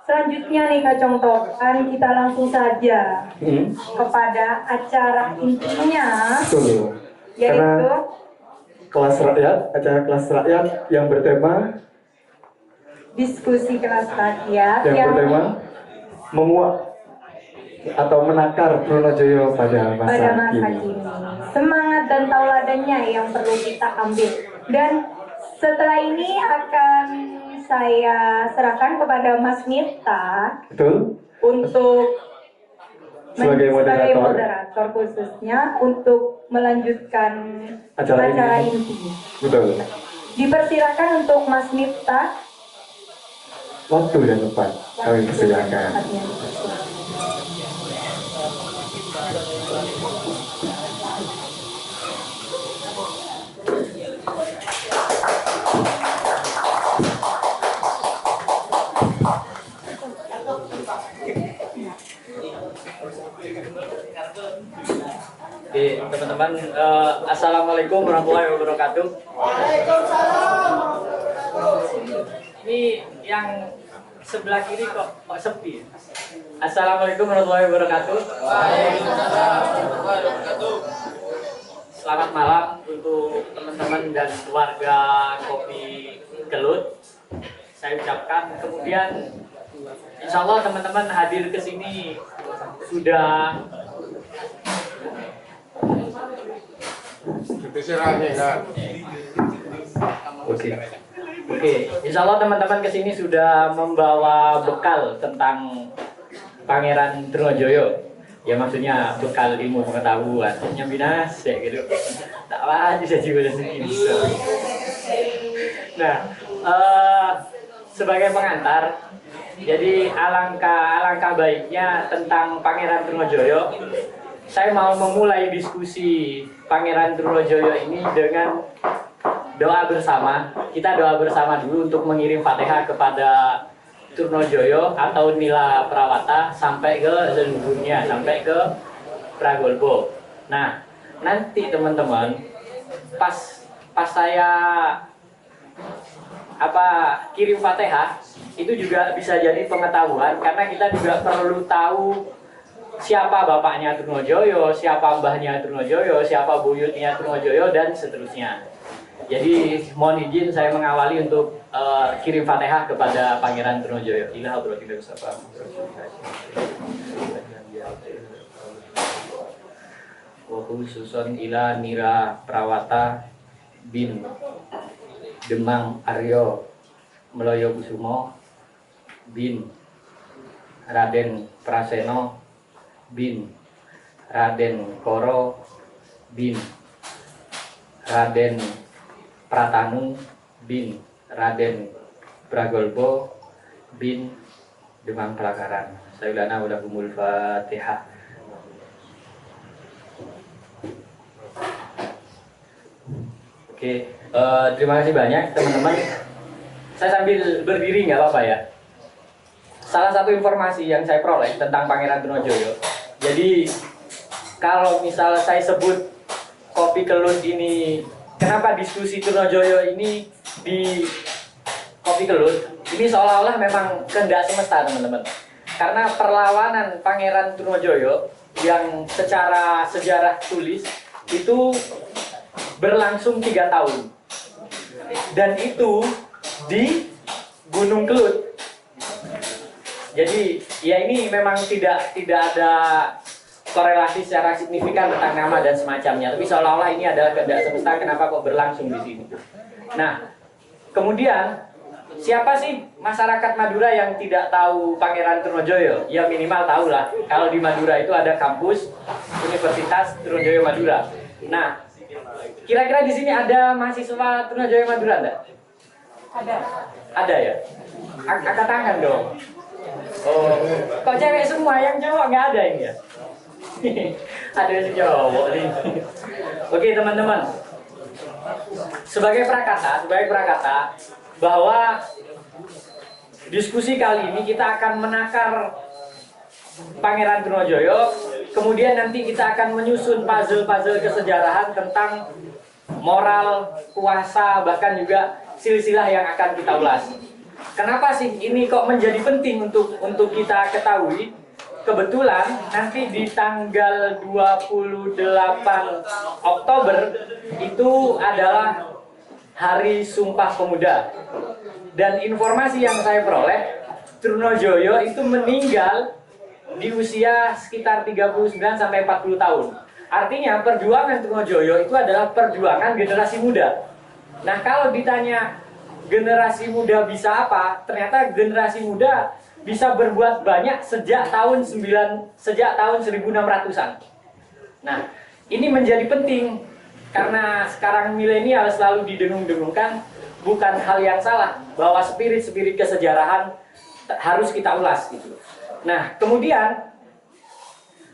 selanjutnya nih Kak Congtok, kan kita langsung saja kepada acara intinya. Betul. Yaitu Karena kelas rakyat, acara kelas rakyat yang bertema diskusi kelas rakyat yang bertema menguak atau menakar Trunojoyo pada masa kini. Semangat dan tauladannya yang perlu kita ambil. Dan setelah ini akan saya serahkan kepada Mas Mirta. Betul. Untuk sebagai moderator khususnya untuk melanjutkan acara inti. Betul. Dipersilakan untuk Mas Mirta. Waktu dan tempat kami persilakan. Oke, teman-teman, assalamualaikum warahmatullahi wabarakatuh. Waalaikumsalam. Ini yang sebelah kiri kok sepi. Assalamualaikum warahmatullahi wabarakatuh. Waalaikumsalam warahmatullahi wabarakatuh. Selamat malam untuk teman-teman dan keluarga Kopi Kelut. Saya ucapkan, kemudian insya Allah teman-teman hadir ke sini sudah Oke, insya Allah teman-teman kesini sudah membawa bekal tentang Pangeran Trunojoyo. Ya maksudnya bekal ilmu pengetahuan. Nyambinas ya gitu. Tak apa aja juga segini. Nah, sebagai pengantar, jadi alangkah baiknya tentang Pangeran Trunojoyo. Saya mau memulai diskusi Pangeran Trunojoyo ini dengan doa bersama. Kita doa bersama dulu untuk mengirim Fatihah kepada Trunojoyo atau Nila Prawata sampai ke leluhurnya, sampai ke Pragolbo. Nah, nanti teman-teman pas saya kirim Fatihah itu juga bisa jadi pengetahuan, karena kita juga perlu tahu siapa bapaknya Trunojoyo, siapa mbahnya Trunojoyo, siapa buyutnya Trunojoyo, dan seterusnya. Jadi mohon izin saya mengawali untuk kirim Fatihah kepada Pangeran Trunojoyo. Ila hadratil Mustafa. Wa khususon ila Nira Prawata bin Demang Aryo Meloyo Kusumo bin Raden Praseno bin Raden Koro bin Raden Pratanu bin Raden Pragolbo bin Demang Pelakaran. Sayyidana wa lahumul Fatihah. Oke, terima kasih banyak teman-teman. Saya sambil berdiri nggak apa-apa ya. Salah satu informasi yang saya peroleh tentang Pangeran Trunojoyo. Jadi kalau misal saya sebut Kopi Kelut ini, kenapa diskusi Trunojoyo ini di Kopi Kelut? Ini seolah-olah memang kehendak semesta teman-teman. Karena perlawanan Pangeran Trunojoyo yang secara sejarah tulis itu berlangsung 3 tahun. Dan itu di Gunung Kelut. Jadi ya ini memang tidak ada korelasi secara signifikan tentang nama dan semacamnya, tapi seolah-olah ini adalah kehendak semesta, kenapa kok berlangsung di sini. Nah, kemudian siapa sih masyarakat Madura yang tidak tahu Pangeran Trunojoyo? Ya minimal tahu lah. Kalau di Madura itu ada kampus Universitas Trunojoyo Madura. Nah, kira-kira di sini ada mahasiswa Trunojoyo Madura enggak? Ada ya? Angkat tangan dong. Oh, kok cewek semua, yang cowok nggak ada ini ya? Ada yang cowok nih. Oke teman-teman, sebagai prakata bahwa diskusi kali ini kita akan menakar Pangeran Trunojoyo, kemudian nanti kita akan menyusun puzzle-puzzle kesejarahan tentang moral, kuasa, bahkan juga silsilah yang akan kita ulas. kenapa sih ini kok menjadi penting untuk kita ketahui? Kebetulan nanti di tanggal 28 Oktober itu adalah Hari Sumpah Pemuda. Dan informasi yang saya peroleh, Trunojoyo itu meninggal di usia sekitar 39 sampai 40 tahun. Artinya perjuangan Trunojoyo itu adalah perjuangan generasi muda. Nah, kalau ditanya generasi muda bisa apa? Ternyata generasi muda bisa berbuat banyak sejak tahun 1600-an. Nah, ini menjadi penting karena sekarang milenial selalu didengung-dengungkan, bukan hal yang salah bahwa spirit-spirit kesejarahan harus kita ulas gitu. Nah, kemudian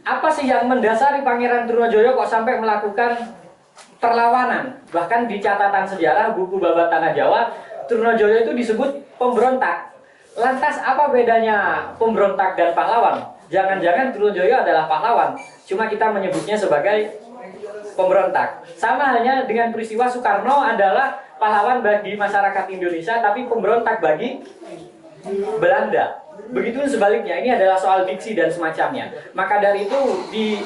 apa sih yang mendasari Pangeran Trunojoyo kok sampai melakukan perlawanan? Bahkan di catatan sejarah buku Babat Tanah Jawa, Trunojoyo itu disebut pemberontak. Lantas apa bedanya pemberontak dan pahlawan? Jangan-jangan Trunojoyo adalah pahlawan, cuma kita menyebutnya sebagai pemberontak. Sama halnya dengan peristiwa Soekarno adalah pahlawan bagi masyarakat Indonesia, tapi pemberontak bagi Belanda. Begitu sebaliknya, ini adalah soal diksi dan semacamnya. Maka dari itu di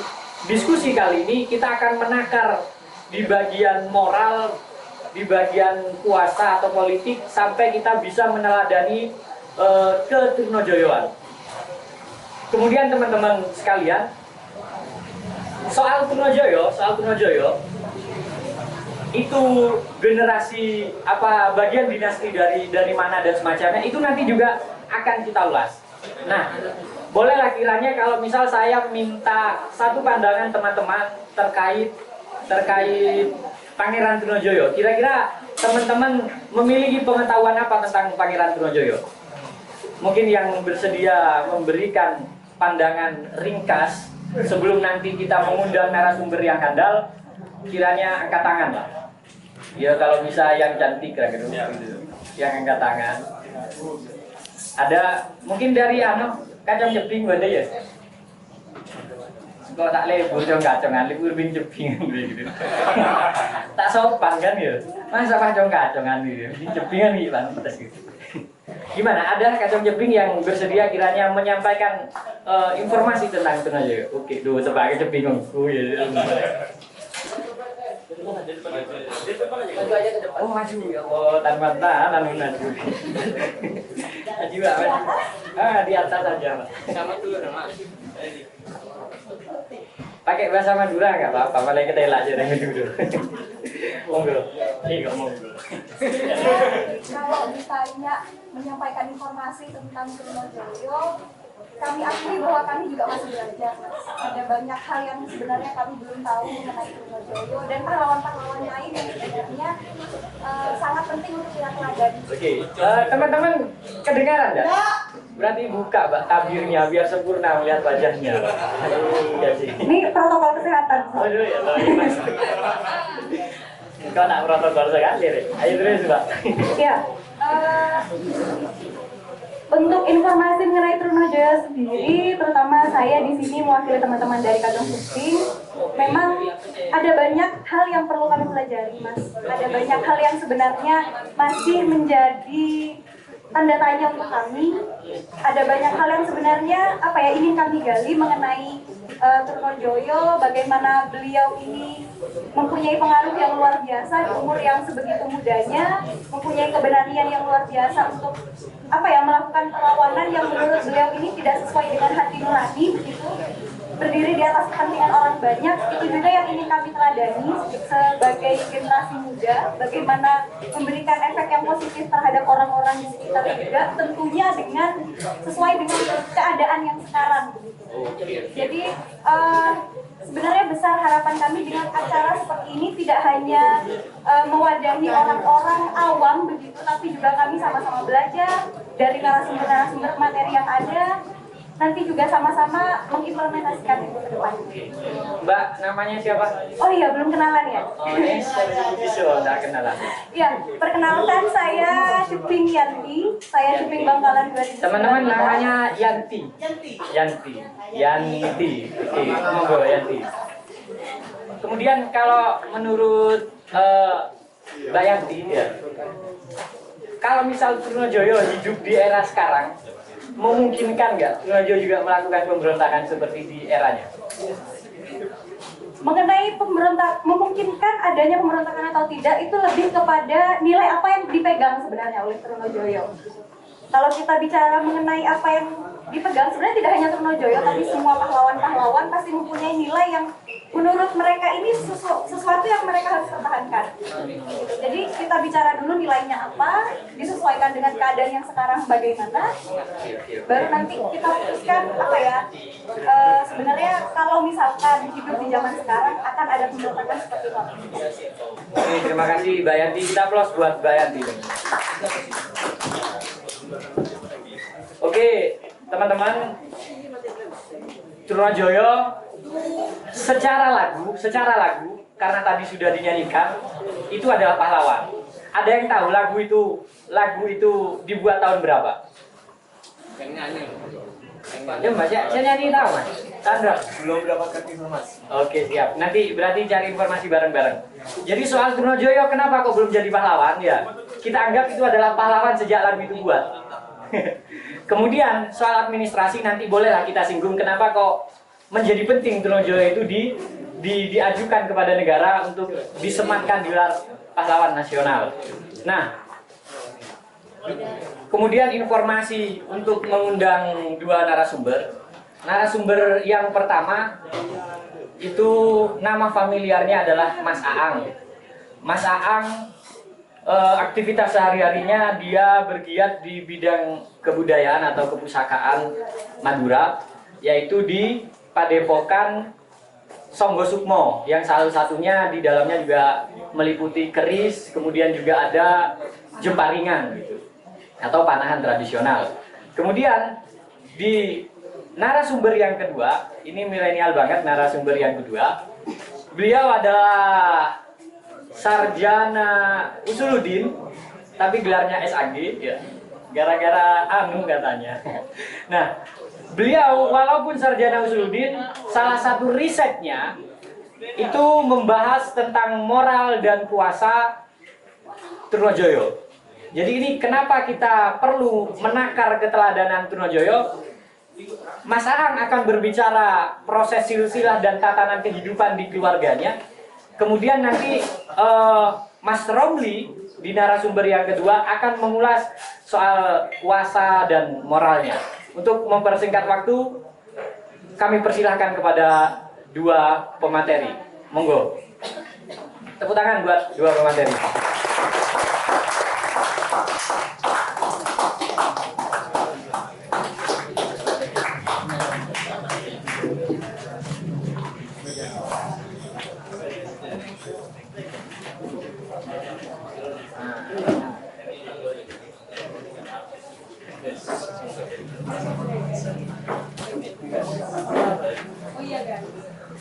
diskusi kali ini kita akan menakar di bagian moral, di bagian kuasa atau politik, sampai kita bisa meneladani ke Trunojoyoan. Kemudian teman-teman sekalian, soal Trunojoyo itu generasi apa, bagian dinasti dari mana dan semacamnya, itu nanti juga akan kita ulas. Nah, bolehlah kiranya kalau misal saya minta satu pandangan teman-teman terkait Pangeran Trunojoyo. Kira-kira teman-teman memiliki pengetahuan apa tentang Pangeran Trunojoyo? Mungkin yang bersedia memberikan pandangan ringkas sebelum nanti kita mengundang narasumber yang handal, kiranya angkat tangan lah. Ya kalau bisa yang cantik lah gitu. Yang angkat tangan. Ada mungkin dari kacang jeping ada ya? Kok tak lebur dong kacongan, libur bin jeping gitu. Tak sopan kan ya? Masa kacongan gitu. Bin jepingan gitu pantas gitu. Gimana? Ada kacang jeping yang bersedia kiranya menyampaikan informasi tentang Trunojoyo? Oke, dulu sebagai jepingku ya. Oh maju ya Allah, tanpa tahan maju. Maju maju. Di atas saja Pak. Sama dulu nama. Pakai bahasa Madura nggak apa-apa, paling kita elak aja dari dulu. Monggo. Iya monggo. Kalau ditanya menyampaikan informasi tentang Trunojoyo, kami akui bahwa kami juga masih belajar, Mas. Ada banyak hal yang sebenarnya kami belum tahu mengenai Trunojoyo dan pahlawan-pahlawan lain yang sebenarnya sangat penting untuk kita pelajari. Oke, teman-teman kedengaran nggak? Berarti buka Mbak tabirnya biar sempurna melihat wajahnya. Ya sih. Ini protokol kesehatan. Aduh ya Allah. Kau nak protokol sekali deh. Ayo terus Mbak. Ya, untuk informasi mengenai Trunojoyo sendiri, terutama saya di sini mewakili teman-teman dari Kadung Suping, memang ada banyak hal yang perlu kami pelajari, Mas. Ada banyak hal yang sebenarnya masih menjadi tanda tanya untuk kami. Ada banyak hal yang sebenarnya ingin kami gali mengenai Trunojoyo, bagaimana beliau ini mempunyai pengaruh yang luar biasa di umur yang sebegitu mudanya, mempunyai keberanian yang luar biasa untuk melakukan perlawanan yang menurut beliau ini tidak sesuai dengan hati nurani, begitu, berdiri di atas kepentingan orang banyak. Itu juga yang ingin kami teladani sebagai generasi muda, bagaimana memberikan efek yang positif terhadap orang-orang di sekitar juga, tentunya dengan sesuai dengan keadaan yang sekarang, begitu. Jadi sebenarnya besar harapan kami dengan acara seperti ini, tidak hanya mewadahi orang-orang awam begitu, tapi juga kami sama-sama belajar dari narasumber-narasumber materi yang ada, nanti juga sama-sama mengimplementasikan itu ke depan. Mbak, namanya siapa? Oh iya, belum kenalan ya? Oh, ini saya tidak kenalan. Ya, perkenalkan saya Cuping Yanti, saya Cuping Bangkalan 2019. Teman-teman namanya Yanti. Oke, monggo Yanti. Kemudian kalau menurut Mbak Yanti ya, kalau misal Trunojoyo hidup di era sekarang, memungkinkan nggak Trunojoyo juga melakukan pemberontakan seperti di eranya? Mengenai memungkinkan adanya pemberontakan atau tidak itu lebih kepada nilai apa yang dipegang sebenarnya oleh Trunojoyo. Kalau kita bicara mengenai apa yang dipegang, sebenarnya tidak hanya Trunojoyo, tapi semua pahlawan-pahlawan pasti mempunyai nilai yang menurut mereka ini sesuatu yang mereka harus pertahankan. Jadi kita bicara dulu nilainya apa, disesuaikan dengan keadaan yang sekarang bagaimana, baru nanti kita putuskan apa ya. Sebenarnya kalau misalkan hidup di zaman sekarang akan ada pemberontakan seperti itu. Oke, terima kasih Mbak Yanti. Kita aplaus buat Mbak Yanti. Oke, teman-teman, Trunojoyo secara lagu, karena tadi sudah dinyanyikan, itu adalah pahlawan. Ada yang tahu lagu itu dibuat tahun berapa? Ya Mas, saya nyanyi tahu Mas. Sandra Belum mendapatkan informasi. Oke, siap. Nanti berarti cari informasi bareng-bareng. Jadi soal Trunojoyo kenapa kok belum jadi pahlawan ya? Kita anggap itu adalah pahlawan sejak lagu itu buat. Kemudian soal administrasi nanti bolehlah kita singgung kenapa kok menjadi penting Trunojoyo itu diajukan kepada negara untuk disematkan gelar pahlawan nasional. Nah, kemudian informasi untuk mengundang dua narasumber. Narasumber yang pertama itu nama familiarnya adalah Mas Aang. Mas Aang aktivitas sehari-harinya dia bergiat di bidang kebudayaan atau kepustakaan Madura, yaitu di Padepokan Songgo Sukmo, yang salah satunya di dalamnya juga meliputi keris, kemudian juga ada jemparingan gitu, atau panahan tradisional. Kemudian di narasumber yang kedua, ini milenial banget narasumber yang kedua, beliau adalah sarjana Usuluddin, tapi gelarnya SAG ya. Gara-gara anu katanya. Nah, beliau walaupun sarjana Usuluddin, salah satu risetnya itu membahas tentang moral dan puasa Trunojoyo. Jadi ini kenapa kita perlu menakar keteladanan Trunojoyo? Mas Aang akan berbicara proses silsilah dan tatanan kehidupan di keluarganya. Kemudian nanti Mas Romli di narasumber yang kedua akan mengulas soal puasa dan moralnya. Untuk mempersingkat waktu, kami persilahkan kepada dua pemateri. Monggo. Tepuk tangan buat dua pemateri.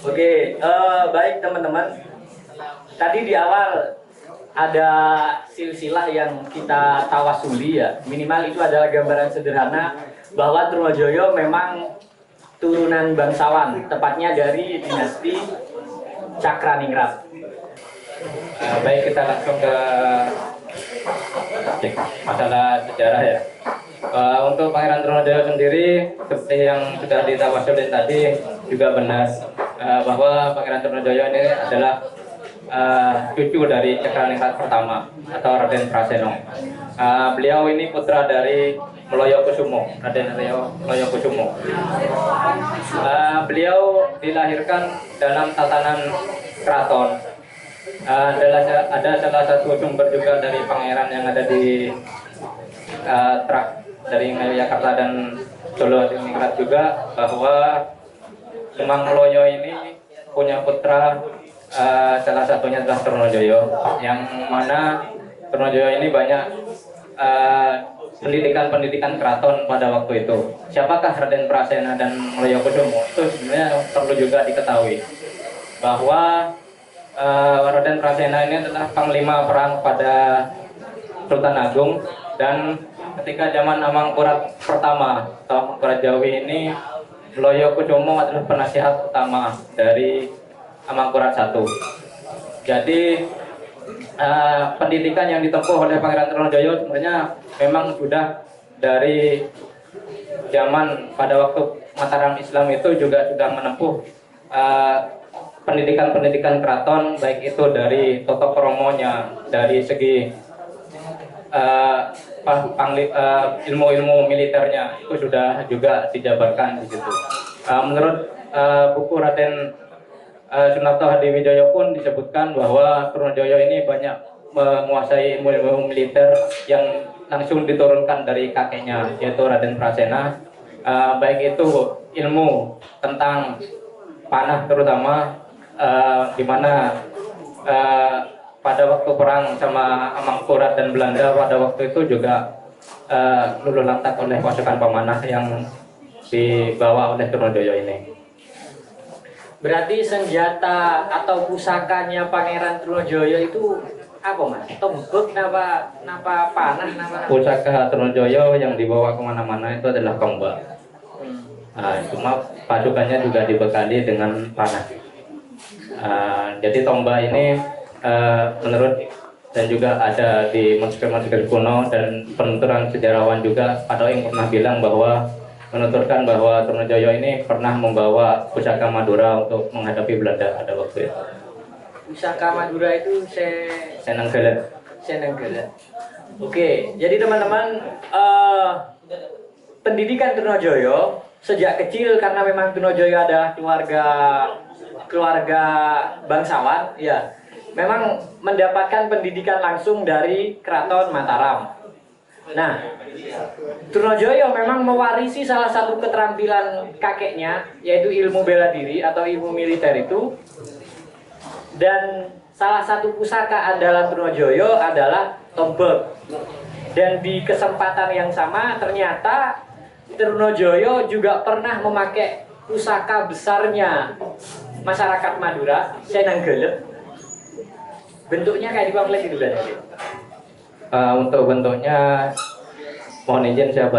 Oke, baik teman-teman. Tadi di awal ada silsilah yang kita tawasuli ya. Minimal itu adalah gambaran sederhana bahwa Trunojoyo memang turunan bangsawan, tepatnya dari dinasti Cakraningrat. Baik, kita langsung ke masalah sejarah ya. Untuk Pangeran Trunojoyo sendiri, seperti yang sudah ditawasuli tadi, juga benar bahwa Pangeran Trunojoyo ini adalah cucu dari Cakraningrat pertama atau Raden Praseno. Beliau ini putra dari Mloyokusumo, Raden Mloyokusumo. Beliau dilahirkan dalam tatanan keraton. Ada salah satu sumber juga dari pangeran yang ada di dari Ngayogyakarta dan Solo Hadiningrat juga, bahwa Kemang Mloyo ini punya putra, salah satunya adalah Trunojoyo, yang mana Trunojoyo ini banyak pendidikan keraton pada waktu itu. Siapakah Raden Prasena dan Mloyokusumo? Itu sebenarnya perlu juga diketahui bahwa Raden Prasena ini adalah panglima perang pada Sultan Agung, dan ketika zaman Amangkurat pertama atau Amangkurat Jawi ini, Mloyokusumo adalah penasihat utama dari Amangkurat I. Jadi pendidikan yang ditempuh oleh Pangeran Trunojoyo sebenarnya memang sudah dari zaman pada waktu Mataram Islam itu juga sudah menempuh pendidikan-pendidikan keraton, baik itu dari Toto Kromonya, dari segi ilmu-ilmu militernya itu sudah juga dijabarkan di situ. Menurut buku Raden Sunarto Hadiwijoyo pun disebutkan bahwa Trunojoyo ini banyak menguasai ilmu-ilmu militer yang langsung diturunkan dari kakeknya, yaitu Raden Prasena. Baik itu ilmu tentang panah terutama, di mana pada waktu perang sama Amangkurat dan Belanda pada waktu itu juga luluh lantak oleh pasukan pemanah yang dibawa oleh Trunojoyo ini. Berarti senjata atau pusakanya Pangeran Trunojoyo itu apa mas? Tombak, napa panah, napa? Pusaka Trunojoyo yang dibawa kemana-mana itu adalah tombak. Cuma pasukannya juga dibekali dengan panah. Jadi tombak ini menurut dan juga ada di manuskrip-manuskrip kuno dan penuturan sejarawan juga ada yang pernah bilang bahwa menuturkan bahwa Trunojoyo ini pernah membawa pusaka Madura untuk menghadapi Belanda pada waktu itu. Pusaka Madura itu Senanggala. Oke, jadi teman-teman, pendidikan Trunojoyo sejak kecil karena memang Trunojoyo adalah keluarga bangsawan, ya, memang mendapatkan pendidikan langsung dari Keraton Mataram. Nah, Trunojoyo memang mewarisi salah satu keterampilan kakeknya, yaitu ilmu bela diri atau ilmu militer itu. Dan salah satu pusaka andalan Trunojoyo adalah tombak. Dan di kesempatan yang sama ternyata Trunojoyo juga pernah memakai pusaka besarnya masyarakat Madura, Senanggala. Bentuknya kayak di pamflet itu kan? Untuk bentuknya, mohon izin saya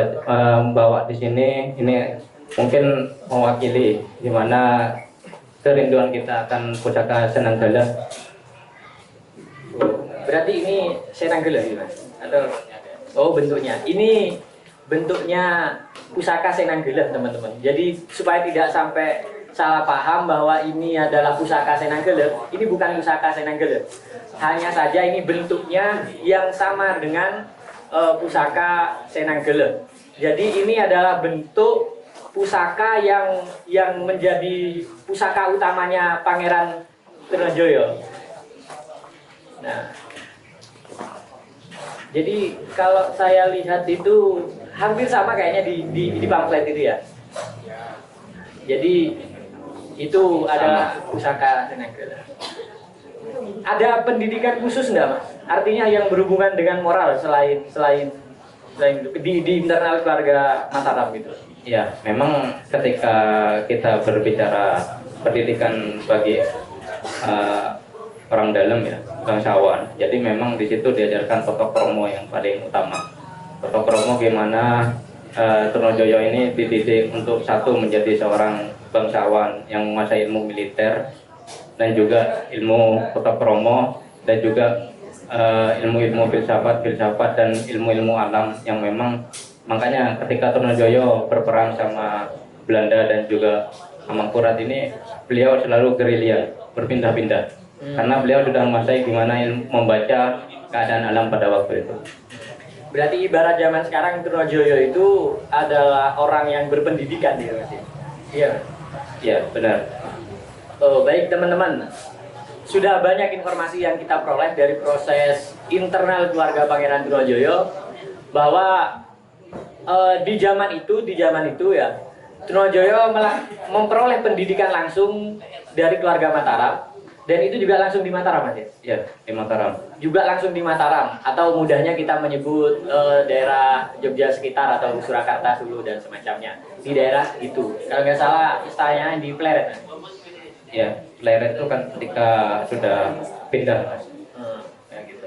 membawa di sini. Ini mungkin mewakili di mana kerinduan kita akan pusaka Senanggala. Berarti ini Senanggala gitu mas? Atau bentuknya? Ini bentuknya pusaka Senanggala teman-teman. Jadi supaya tidak sampai salah paham bahwa ini adalah pusaka Senanggala, ini bukan pusaka Senanggala. Hanya saja ini bentuknya yang sama dengan pusaka Senanggala. Jadi ini adalah bentuk pusaka yang menjadi pusaka utamanya Pangeran Trunojoyo. Nah, jadi kalau saya lihat itu hampir sama kayaknya di pamflet itu ya. Jadi itu adalah pusaka Senanggala. Ada pendidikan khusus enggak mas? Artinya yang berhubungan dengan moral selain di internal keluarga Mataram gitu. Ya, memang ketika kita berbicara pendidikan bagi orang dalam ya, bangsawan. Jadi memang di situ diajarkan Toto Kromo yang paling utama. Toto Kromo gimana Trunojoyo ini dididik untuk satu menjadi seorang bangsawan yang menguasai ilmu militer dan juga ilmu Toto Kromo dan juga ilmu-ilmu filsafat dan ilmu-ilmu alam yang memang makanya ketika Trunojoyo berperang sama Belanda dan juga Amangkurat ini beliau selalu gerilya, berpindah-pindah karena beliau sudah menguasai gimana membaca keadaan alam pada waktu itu. Berarti ibarat zaman sekarang Trunojoyo itu adalah orang yang berpendidikan gitu mas? Iya. Ya benar. Oh, baik teman-teman, sudah banyak informasi yang kita peroleh dari proses internal keluarga Pangeran Trunojoyo bahwa di zaman itu ya Trunojoyo memperoleh pendidikan langsung dari keluarga Mataram dan itu juga langsung di Mataram mas ya? Ya di Mataram. Juga langsung di Mataram atau mudahnya kita menyebut daerah Jogja sekitar atau Surakarta, Sulu dan semacamnya di daerah itu. Kalau nggak salah istilahnya di Pleret. Ya, Pleret itu kan ketika sudah pindah mas. Ya gitu.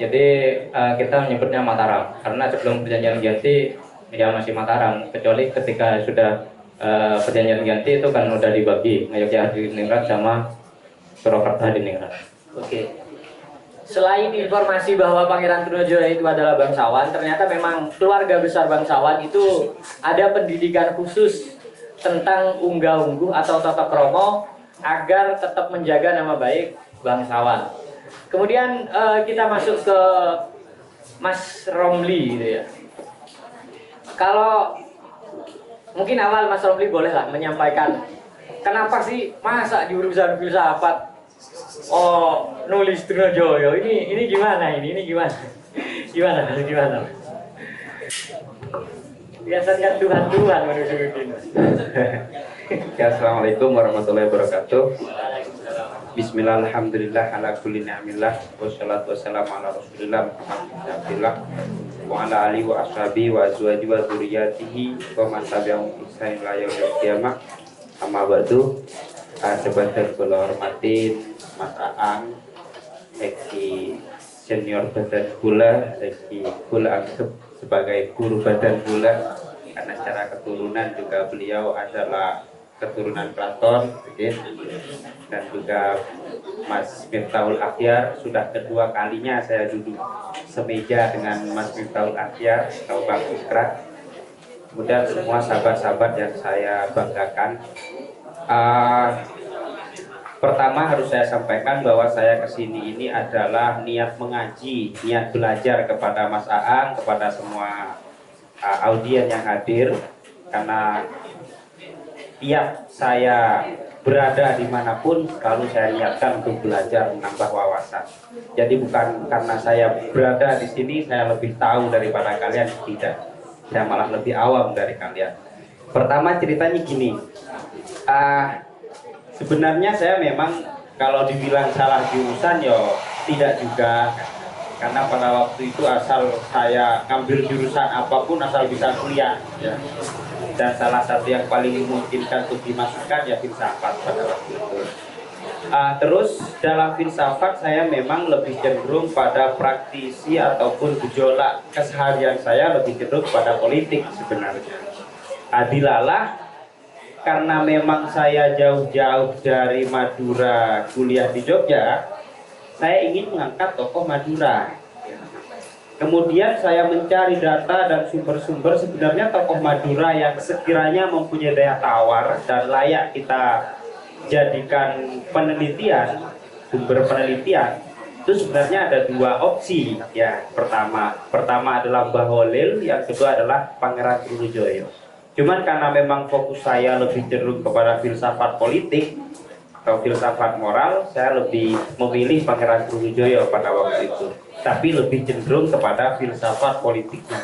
Jadi kita menyebutnya Mataram karena sebelum perjanjian ganti ya masih Mataram, kecuali ketika sudah perjanjian ganti itu kan udah dibagi Ngayogyakarta Hadiningrat sama Surakarta Hadiningrat. Oke. selain informasi bahwa Pangeran Trunojoyo itu adalah bangsawan, ternyata memang keluarga besar bangsawan itu ada pendidikan khusus tentang unggah-ungguh atau tata kromo agar tetap menjaga nama baik bangsawan. Kemudian kita masuk ke Mas Romli gitu ya. Kalau mungkin awal Mas Romli bolehlah menyampaikan kenapa sih masa di urusan filsafat nulis Trunojoyo ini gimana ini gimana gimana biasanya Tuhan menuju ini. Ya, assalamualaikum warahmatullahi wabarakatuh. Bismillah, alhamdulillah, ala kulli ni'amillah, wassalatu wassalamu ala rasulillah Muhammad bin wa ala alihi wa ashabihi wa azwajihi wa dzurriyyatihi wa man tabi'ahum bi ihsan ila yaumil qiyamah. Amma ba'du. Sebagai kula hormatin Mas Aang, Eki senior badan gula, Eki gula anggap sebagai guru badan gula karena secara keturunan juga beliau adalah keturunan Platon, dan juga Mas Miftahul Akhyar, sudah kedua kalinya saya duduk semeja dengan Mas Miftahul Akhyar atau Bang Ikrar. Kemudian semua sahabat-sahabat yang saya banggakan. Pertama harus saya sampaikan bahwa saya kesini ini adalah niat mengaji, niat belajar kepada Mas Aang, kepada semua audien yang hadir, karena tiap saya berada dimanapun selalu saya niatkan untuk belajar, menambah wawasan. Jadi bukan karena saya berada di sini saya lebih tahu daripada kalian, tidak. Saya malah lebih awam dari kalian. Pertama ceritanya gini, sebenarnya saya memang kalau dibilang salah jurusan ya tidak juga, karena pada waktu itu asal saya ngambil jurusan apapun asal bisa kuliah ya. Dan salah satu yang paling memungkinkan untuk dimasukkan ya filsafat pada waktu itu. Terus dalam filsafat saya memang lebih cenderung pada praktisi ataupun gejolak keseharian saya lebih cenderung pada politik sebenarnya. Dilalah karena memang saya jauh-jauh dari Madura kuliah di Jogja, saya ingin mengangkat tokoh Madura. Kemudian saya mencari data dan sumber-sumber sebenarnya tokoh Madura yang sekiranya mempunyai daya tawar dan layak kita jadikan penelitian, sumber penelitian. Itu sebenarnya ada dua opsi ya. Pertama adalah Mbah Holil, yang kedua adalah Pangeran Trunojoyo. Cuman karena memang fokus saya lebih cenderung kepada filsafat politik atau filsafat moral, saya lebih memilih Pangeran Trunojoyo pada waktu itu. Tapi lebih cenderung kepada filsafat politiknya.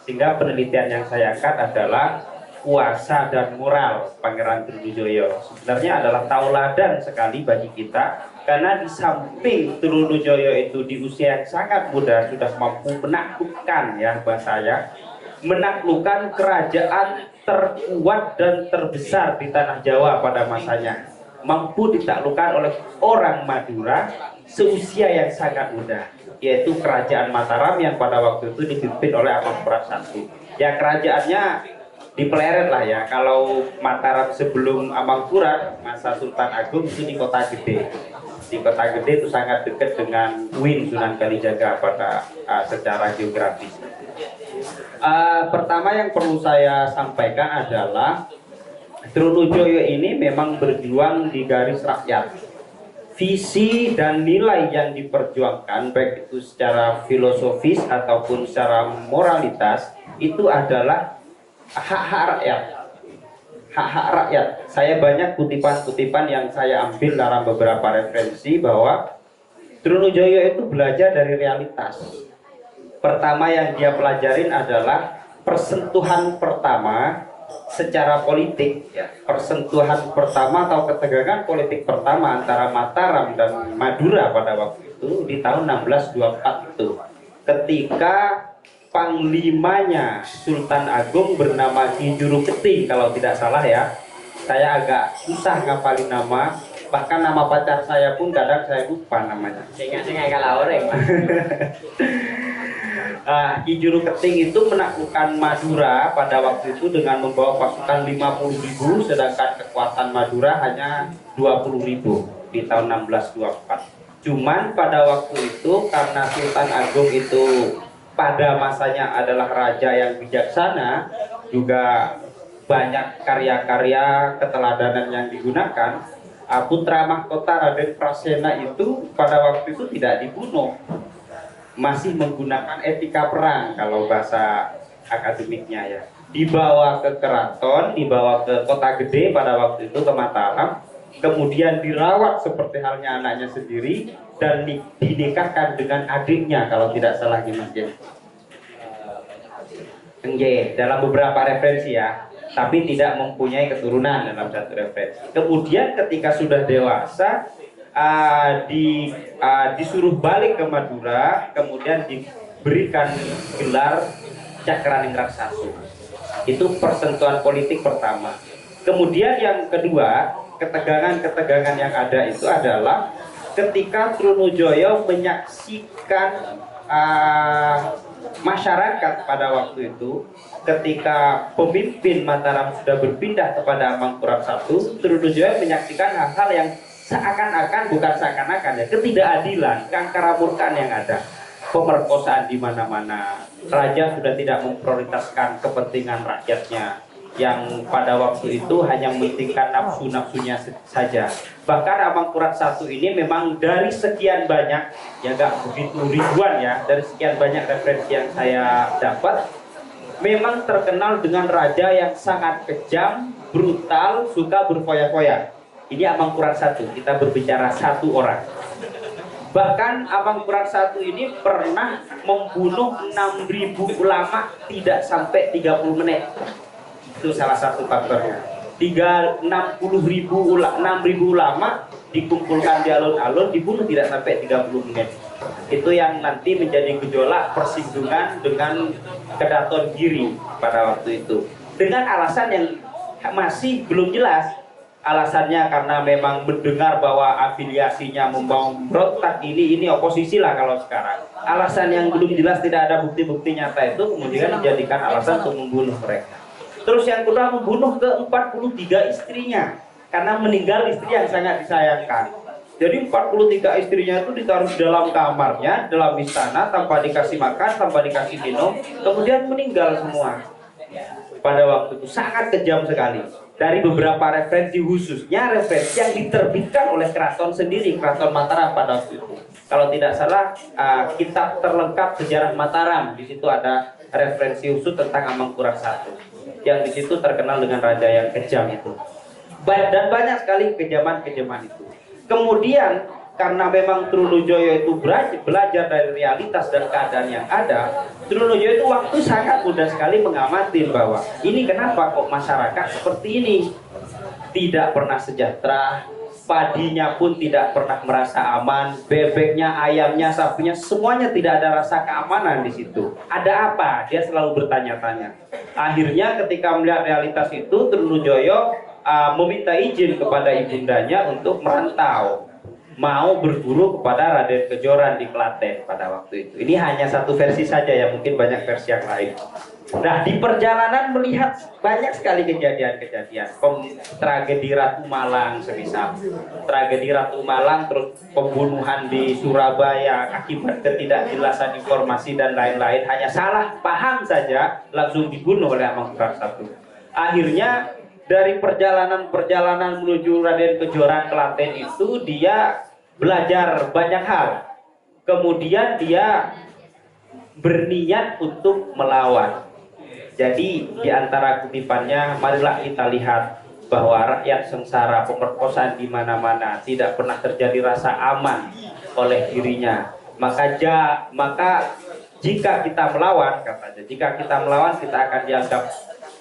Sehingga penelitian yang saya angkat adalah kuasa dan moral Pangeran Trunojoyo. Sebenarnya adalah tauladan sekali bagi kita, karena di samping Trunojoyo itu di usia yang sangat muda sudah mampu menaklukkan ya bahasanya, menaklukkan kerajaan terkuat dan terbesar di tanah Jawa pada masanya, mampu ditaklukkan oleh orang Madura seusia yang sangat muda, yaitu kerajaan Mataram yang pada waktu itu dipimpin oleh Amangkurat I. Ya kerajaannya dipeleret lah ya. Kalau Mataram sebelum Amangkurat, masa Sultan Agung itu di Kota Gede. Di Kota Gede itu sangat dekat dengan Uin Sunan Kalijaga pada secara geografis. Pertama yang perlu saya sampaikan adalah Trunojoyo ini memang berjuang di garis rakyat. Visi dan nilai yang diperjuangkan baik itu secara filosofis ataupun secara moralitas itu adalah hak-hak rakyat. Hak-hak rakyat. Saya banyak kutipan-kutipan yang saya ambil dalam beberapa referensi bahwa Trunojoyo itu belajar dari realitas. Pertama yang dia pelajarin adalah persentuhan pertama secara politik ya. Persentuhan pertama atau ketegangan politik pertama antara Mataram dan Madura pada waktu itu di tahun 1624 itu. Ketika panglimanya Sultan Agung bernama Ki Juruketi kalau tidak salah ya. Saya agak susah ngapalin nama, bahkan nama pacar saya pun kadang saya lupa namanya. Singa kalah orang. Ki Juruketi itu menaklukkan Madura pada waktu itu dengan membawa pasukan 50.000, sedangkan kekuatan Madura hanya 20.000 di tahun 1624. Cuman pada waktu itu karena Sultan Agung itu pada masanya adalah raja yang bijaksana, juga banyak karya-karya keteladanan yang digunakan, putra mahkota Raden Prasena itu pada waktu itu tidak dibunuh, masih menggunakan etika perang kalau bahasa akademiknya ya. Dibawa ke keraton, dibawa ke kota gede pada waktu itu ke Mataram, kemudian dirawat seperti halnya anaknya sendiri dan dinikahkan dengan adiknya kalau tidak salah Mas Jen. Dalam beberapa referensi ya, tapi tidak mempunyai keturunan dalam satu referensi. Kemudian ketika sudah dewasa disuruh balik ke Madura, kemudian diberikan gelar Cakraningrat I. Itu persentuhan politik pertama. Kemudian yang kedua, ketegangan-ketegangan yang ada itu adalah ketika Trunojoyo menyaksikan masyarakat pada waktu itu, ketika pemimpin Mataram sudah berpindah kepada Amangkurat I, Trunojoyo menyaksikan hal-hal yang seakan-akan, bukan seakan-akan ya, ketidakadilan, keangkaramurkaan yang ada, pemerkosaan di mana-mana. Raja sudah tidak memprioritaskan kepentingan rakyatnya, yang pada waktu itu hanya mementingkan nafsu-nafsunya saja. Bahkan Amangkurat I ini memang dari sekian banyak, ya nggak begitu ribuan ya, dari sekian banyak referensi yang saya dapat, memang terkenal dengan raja yang sangat kejam, brutal, suka berfoya-foya. Ini Amangkurat I, kita berbicara satu orang. Bahkan Amangkurat I ini pernah membunuh 6.000 ulama tidak sampai 30 menit. Itu salah satu faktornya. 6.000 ulama dikumpulkan di alun-alun, dibunuh tidak sampai 30 menit. Itu yang nanti menjadi gejolak persinggungan dengan Kedaton Giri pada waktu itu. Dengan alasan yang masih belum jelas. Alasannya karena memang mendengar bahwa afiliasinya membawa berontak, ini oposisi lah kalau sekarang. Alasan yang belum jelas, tidak ada bukti-bukti nyata itu kemudian dijadikan alasan untuk membunuh mereka. Terus yang kedua, membunuh ke 43 istrinya karena meninggal istri yang sangat disayangkan. Jadi 43 istrinya itu ditaruh di dalam kamarnya, dalam istana, tanpa dikasih makan, tanpa dikasih minum, kemudian meninggal semua. Pada waktu itu sangat kejam sekali. Dari beberapa referensi, khususnya referensi yang diterbitkan oleh keraton sendiri, Keraton Mataram pada waktu itu. Kalau tidak salah, kitab terlengkap sejarah Mataram, di situ ada referensi khusus tentang Amangkurat I, yang di situ terkenal dengan raja yang kejam itu. Dan banyak sekali kejaman-kejaman itu. Kemudian karena memang Trunojoyo itu belajar dari realitas dan keadaan yang ada, Trunojoyo itu waktu sangat mudah sekali mengamati bahwa ini kenapa kok masyarakat seperti ini, tidak pernah sejahtera, padinya pun tidak pernah merasa aman, bebeknya, ayamnya, sapinya, semuanya tidak ada rasa keamanan di situ. Ada apa? Dia selalu bertanya-tanya. Akhirnya ketika melihat realitas itu, Trunojoyo meminta izin kepada ibundanya untuk merantau, mau berguru kepada Raden Kejoran di Klaten pada waktu itu. Ini hanya satu versi saja ya, mungkin banyak versi yang lain. Nah, di perjalanan melihat banyak sekali kejadian-kejadian, tragedi Ratu Malang semisal, tragedi Ratu Malang, terus pembunuhan di Surabaya akibat ketidakjelasan informasi dan lain-lain, hanya salah paham saja langsung dibunuh oleh Amangkurat I. Akhirnya dari perjalanan menuju Raden Kejoran Klaten itu dia belajar banyak hal. Kemudian dia berniat untuk melawan. Jadi di antara kutipannya, marilah kita lihat bahwa rakyat sengsara, pemerkosaan di mana-mana, tidak pernah terjadi rasa aman oleh dirinya. Maka jika kita melawan, katanya, jika kita melawan kita akan dianggap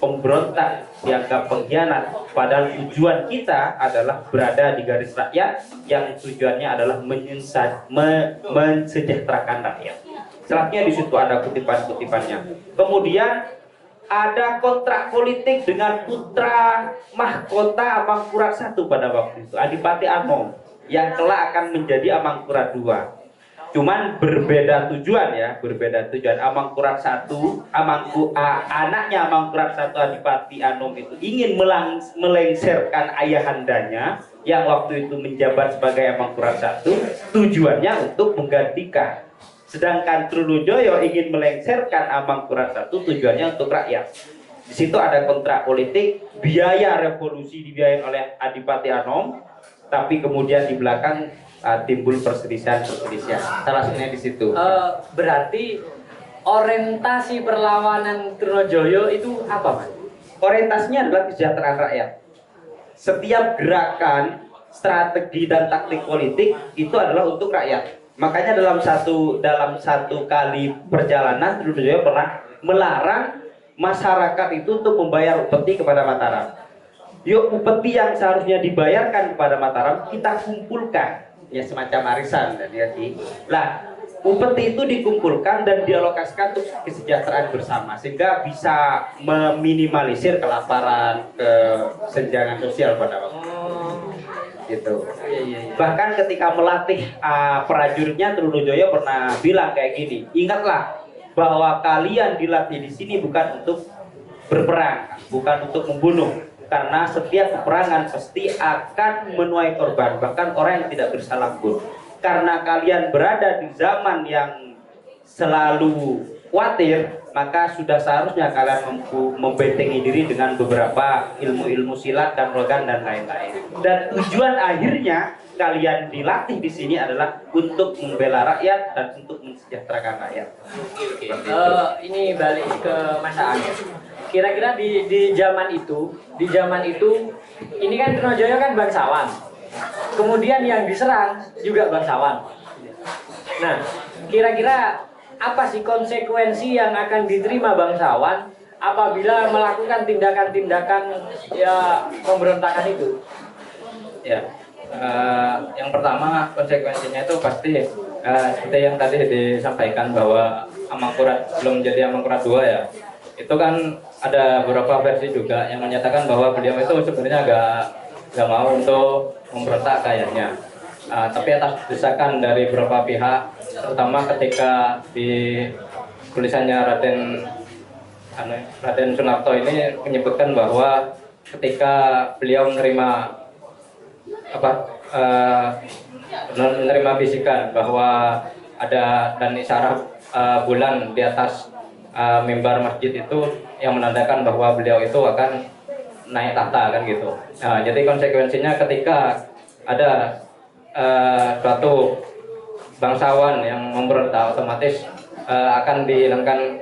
pemberontak, dianggap pengkhianat, padahal tujuan kita adalah berada di garis rakyat yang tujuannya adalah mensejahterakan rakyat. Selanjutnya di situ ada kutipan-kutipannya. Kemudian ada kontrak politik dengan putra mahkota Amangkurat I pada waktu itu, Adipati Anom, yang kelak akan menjadi Amangkurat II. Cuman berbeda tujuan ya, berbeda tujuan. Amangkurat satu, anaknya Amangkurat satu Adipati Anom itu ingin melengsarkan ayahandanya yang waktu itu menjabat sebagai Amangkurat satu, tujuannya untuk menggantikan. Sedangkan Trunojoyo ingin melengsarkan Amangkurat satu, tujuannya untuk rakyat. Di situ ada kontrak politik, biaya revolusi dibiayain oleh Adipati Anom, tapi kemudian di belakang timbul perselisihan. Salah satunya di situ. Berarti orientasi perlawanan Trunojoyo itu apa, Mas? Orientasinya adalah kesejahteraan rakyat. Setiap gerakan, strategi dan taktik politik itu adalah untuk rakyat. Makanya dalam satu kali perjalanan Trunojoyo pernah melarang masyarakat itu untuk membayar upeti kepada Mataram. Yuk, upeti yang seharusnya dibayarkan kepada Mataram kita kumpulkan, ya semacam arisan dan ya. Lah, upeti itu dikumpulkan dan dialokasikan untuk kesejahteraan bersama sehingga bisa meminimalisir kelaparan, kesenjangan sosial pada waktu itu. Bahkan ketika melatih prajuritnya, Trunojoyo pernah bilang kayak gini, ingatlah bahwa kalian dilatih di sini bukan untuk berperang, bukan untuk membunuh, karena setiap peperangan pasti akan menuai korban, bahkan orang yang tidak bersalah pun. Karena kalian berada di zaman yang selalu khawatir, maka sudah seharusnya kalian mampu membentengi diri dengan beberapa ilmu-ilmu silat dan rogan dan lain-lain. Dan tujuan akhirnya kalian dilatih di sini adalah untuk membela rakyat dan untuk mensejahterakan rakyat. Ini balik ke Mas Aan. Kira-kira di zaman itu ini kan Trunojoyo kan bangsawan. Kemudian yang diserang juga bangsawan. Nah, kira-kira apa sih konsekuensi yang akan diterima bangsawan apabila melakukan tindakan-tindakan ya pemberontakan itu? Ya, yang pertama konsekuensinya itu pasti seperti yang tadi disampaikan bahwa Amangkurat belum menjadi Amangkurat II ya. Itu kan ada beberapa versi juga yang menyatakan bahwa beliau itu sebenarnya nggak mau untuk memberontak kayaknya. Tapi atas desakan dari beberapa pihak, terutama ketika di tulisannya Raden Sunarto ini menyebutkan bahwa ketika beliau menerima bisikan bahwa ada dan isyarat bulan di atas mimbar masjid itu yang menandakan bahwa beliau itu akan naik tahta kan gitu. Jadi konsekuensinya ketika ada suatu bangsawan yang memberontak, otomatis akan dihilangkan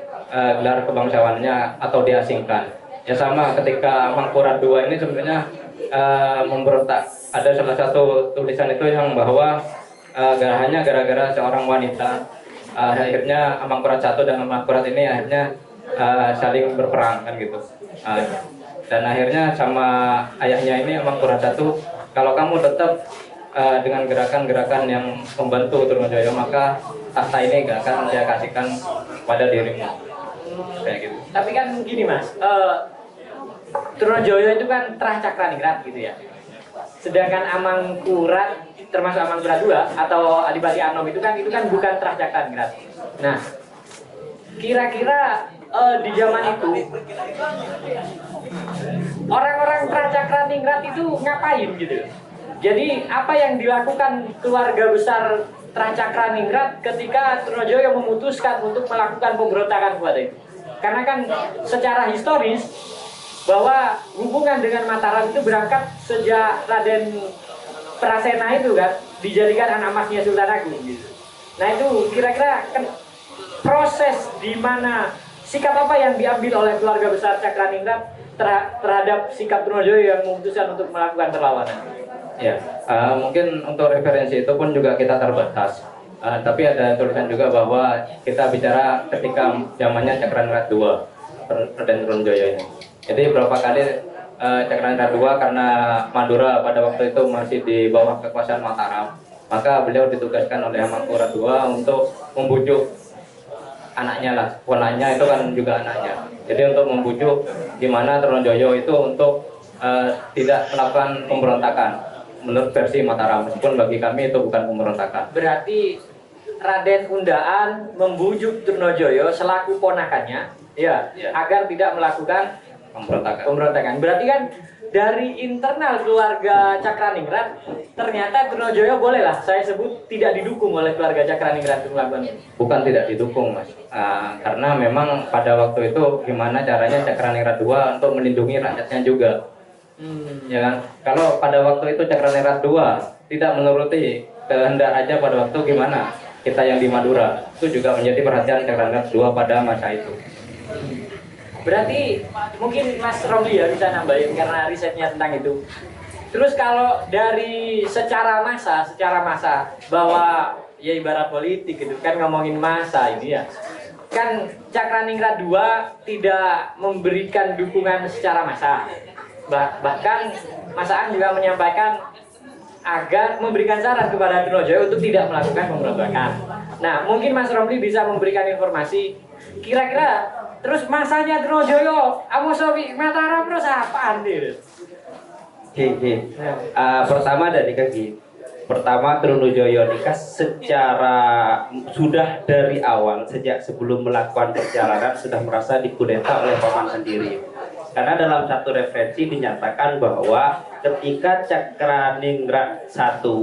gelar kebangsawannya atau diasingkan. Ya sama ketika Amangkurat II ini sebenarnya memberontak. Ada salah satu tulisan itu yang bahwa hanya gara-gara seorang wanita akhirnya Amangkurat I dan Amangkurat ini akhirnya saling berperang kan gitu. Dan akhirnya sama ayahnya ini Amangkurat I, kalau kamu tetap dengan gerakan-gerakan yang membantu Trunojoyo, maka tahta ini gak akan saya kasihkan pada dirimu. Kayak gitu. Tapi kan gini Mas, Trunojoyo itu kan Trahcakraningrat gitu ya. Sedangkan Amangkurat, termasuk Amangkurat II atau Adipati Anom itu kan bukan Trahcakraningrat. Nah, kira-kira di zaman itu orang-orang Trahcakraningrat itu ngapain gitu? Jadi apa yang dilakukan keluarga besar Trahcakraningrat ketika Trunojoyo memutuskan untuk melakukan pemberontakan kepada itu? Karena kan secara historis bahwa hubungan dengan Mataram itu berangkat sejak Raden Prasena itu kan dijadikan anak masnya Sultan Agung gitu. Nah itu kira-kira kan proses di mana sikap apa yang diambil oleh keluarga besar Cakraningrat terhadap sikap Trunojoyo yang memutuskan untuk melakukan perlawanan? Ya, mungkin untuk referensi itu pun juga kita terbatas. Tapi ada tulisan juga bahwa kita bicara ketika zamannya Cakraningrat II, Raden Trunojoyo ini. Jadi beberapa kali Cakraningrat II karena Madura pada waktu itu masih di bawah kekuasaan Mataram, maka beliau ditugaskan oleh Amangkurat II untuk membujuk anaknya lah, ponanya itu kan juga anaknya. Jadi untuk membujuk di mana Trunojoyo itu untuk tidak melakukan pemberontakan menurut versi Mataram, meskipun bagi kami itu bukan pemberontakan. Berarti Raden Undaan membujuk Trunojoyo selaku ponakannya, ya, agar tidak melakukan pemberontakan. Berarti kan dari internal keluarga Cakraningrat, ternyata Trunojoyo bolehlah saya sebut tidak didukung oleh keluarga Cakraningrat untuk melakukan ini. Bukan tidak didukung, Mas. Karena memang pada waktu itu gimana caranya Cakraningrat II untuk melindungi rakyatnya juga. Ya kan? Kalau pada waktu itu Cakraningrat II tidak menuruti kehendak raja pada waktu gimana? Kita yang di Madura itu juga menjadi perhatian Cakraningrat II pada masa itu. Berarti mungkin Mas Romli ya bisa nambahin karena risetnya tentang itu. Terus kalau dari secara masa bahwa ya ibarat politik gitu kan ngomongin masa ini ya. Kan Cakraningrat II tidak memberikan dukungan secara massa. Bahkan Mas Aang juga menyampaikan agar memberikan saran kepada Trunojoyo untuk tidak melakukan pemberontakan. Nah, mungkin Mas Romli bisa memberikan informasi kira-kira terus masanya Trunojoyo, Amosowi, Mataram terus apaan nih? Pertama dari kaki. Pertama Trunojoyo nikah secara sudah dari awal sejak sebelum melakukan perjalanan sudah merasa dikudeta oleh paman sendiri. Karena dalam satu referensi dinyatakan bahwa ketika Cakraningrat I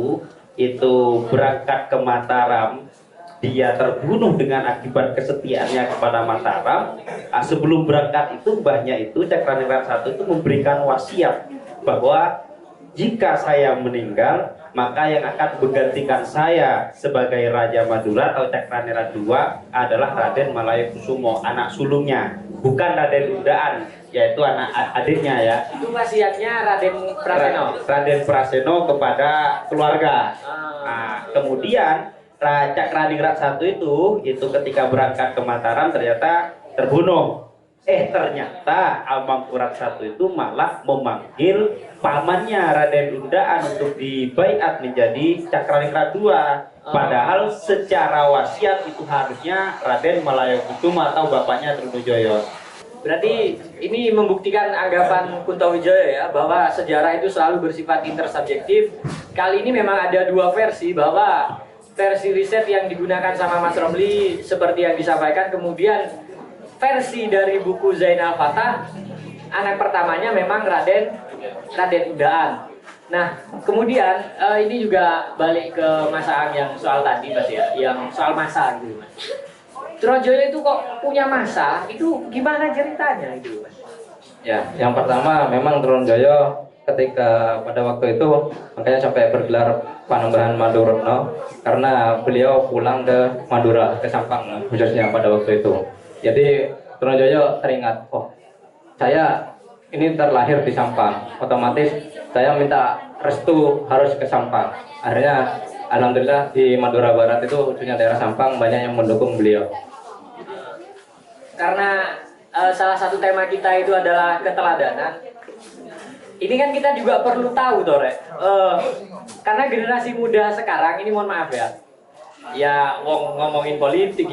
itu berangkat ke Mataram, dia terbunuh dengan akibat kesetiaannya kepada Mataram. Sebelum berangkat itu mbahnya itu Cakraningrat I itu memberikan wasiat bahwa jika saya meninggal, maka yang akan menggantikan saya sebagai Raja Madura atau Cakraningrat II adalah Raden Malayokusumo, anak sulungnya, bukan Raden Undaan, yaitu anak adiknya ya. Itu wasiatnya Raden Praseno. Raden Praseno kepada keluarga. Nah, kemudian Cakraningrat I itu ketika berangkat ke Mataram ternyata terbunuh. Ternyata Amangkurat I itu malah memanggil pamannya Raden Undaan untuk dibaiat menjadi Cakraningrat II. Padahal secara wasiat itu harusnya Raden Malayokusumo atau bapaknya Trunojoyo. Berarti ini membuktikan anggapan Kuntowijoyo ya bahwa sejarah itu selalu bersifat intersubjektif. Kali ini memang ada dua versi, bahwa versi riset yang digunakan sama Mas Romli seperti yang disampaikan, kemudian versi dari buku Zainal Fatah, anak pertamanya memang Raden Undaan. Nah, kemudian ini juga balik ke Mas Aang yang soal tadi Mas ya, yang soal masa gitu Mas. Trunojoyo itu kok punya masa, itu gimana ceritanya itu Mas? Ya, yang pertama memang Trunojoyo ketika pada waktu itu makanya sampai bergelar Panembahan Maduretno karena beliau pulang ke Madura, ke Sampang khususnya pada waktu itu. Jadi Trunojoyo teringat, oh saya ini terlahir di Sampang, otomatis saya minta restu harus ke Sampang. Akhirnya alhamdulillah di Madura Barat itu khususnya daerah Sampang banyak yang mendukung beliau. Karena salah satu tema kita itu adalah keteladanan. Ini kan kita juga perlu tahu Tore, karena generasi muda sekarang ini mohon maaf ya ngomongin politik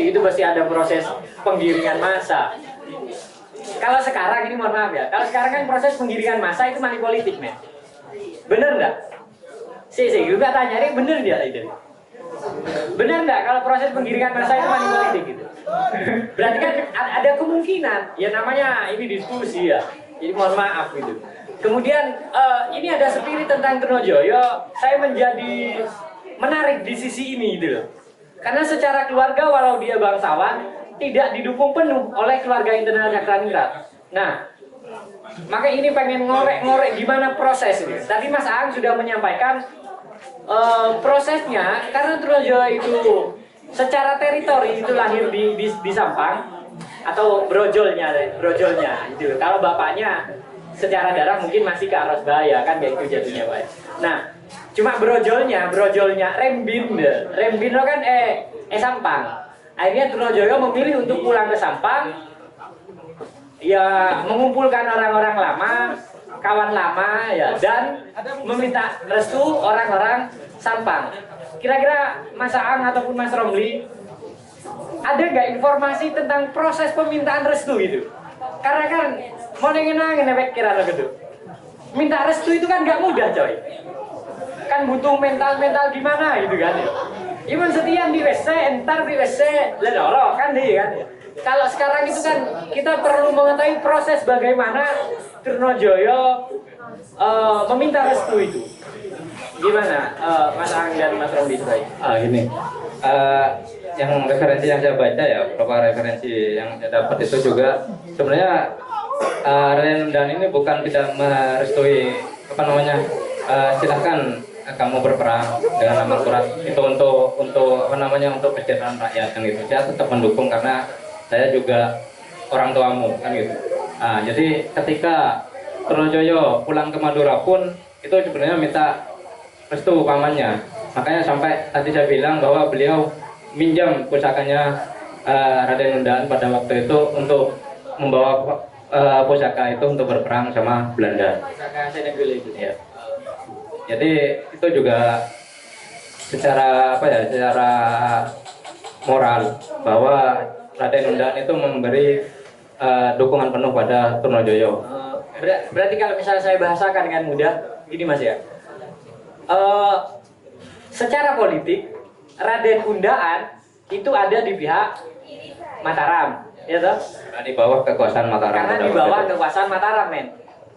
itu pasti ada proses penggiringan massa. Kalau sekarang ini mohon maaf ya, kalau sekarang kan proses penggiringan massa itu money politik men. Bener nggak? Juga tanya ini bener dia itu. Bener nggak kalau proses penggiringan massa itu money politik gitu? Berarti kan ada kemungkinan, ya namanya ini diskusi ya. Jadi mohon maaf gitu. Kemudian ini ada spirit tentang Trunojoyo, saya menjadi menarik di sisi ini gitu loh. Karena secara keluarga walau dia bangsawan tidak didukung penuh oleh keluarga internal Cakraningrat. Nah, maka ini pengen ngorek gimana proses ini. Tadi Mas Aang sudah menyampaikan prosesnya karena Trunojoyo itu secara teritori itu lahir di Sampang atau brojolnya gitu. Kalau bapaknya secara darah mungkin masih ke Arosbaya kan kayak itu jatuhnya Pak. Nah, cuma brojolnya Rembin kan Sampang. Akhirnya Trunojoyo memilih untuk pulang ke Sampang, ya mengumpulkan orang-orang lama, kawan lama ya, dan meminta restu orang-orang Sampang. Kira-kira Mas Aang ataupun Mas Romli ada nggak informasi tentang proses pemintaan restu gitu? Karena kan mau nengen-nengen efek kira gitu. Minta restu itu kan nggak mudah coy. Kan butuh mental gimana gitu kan ya. Imun setian di WC, entar di WC, leloro kan dia kan. Kalau sekarang itu kan kita perlu mengetahui proses bagaimana Trunojoyo meminta restu itu. Gimana Mas Ang dan Mas Romdi Surai? Gini, yang referensi yang saya baca ya, beberapa referensi yang saya dapat itu juga sebenarnya Raden dan ini bukan tidak merestui apa namanya, silahkan kamu berperang dengan amal surat itu untuk apa namanya, untuk kesejahteraan rakyat kan gitu. Saya tetap mendukung karena saya juga orang tuamu kan gitu. Jadi ketika Trunojoyo pulang ke Madura pun itu sebenarnya minta restu pamannya. Makanya sampai tadi saya bilang bahwa beliau minjam pusakanya Raden Undaan pada waktu itu untuk membawa pusaka itu untuk berperang sama Belanda. Pusaka Senegel itu. Ya. Jadi itu juga secara apa ya, secara moral bahwa Raden Undaan itu memberi dukungan penuh pada Trunojoyo. Berarti kalau misalnya saya bahasakan dengan mudah, gini Mas ya. Secara politik Raden Undaan itu ada di pihak Mataram, ya toh? Di bawah kekuasaan Mataram. Karena di bawah kekuasaan Mataram, men.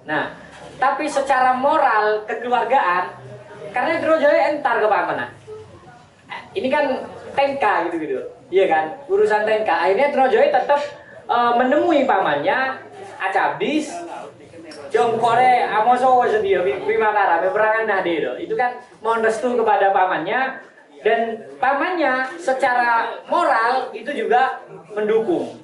Nah, tapi secara moral kekeluargaan, karena Trunojoyo entar ke pamanah. Ini kan Tenka gitu-gitu, iya kan? Urusan Tenka. Akhirnya Trunojoyo tetap menemui pamannya Acabdis, Jongkore, Amoso sendiri di Mataram, peperangan Nahde itu kan mohon restu kepada pamannya, dan pamannya secara moral itu juga mendukung.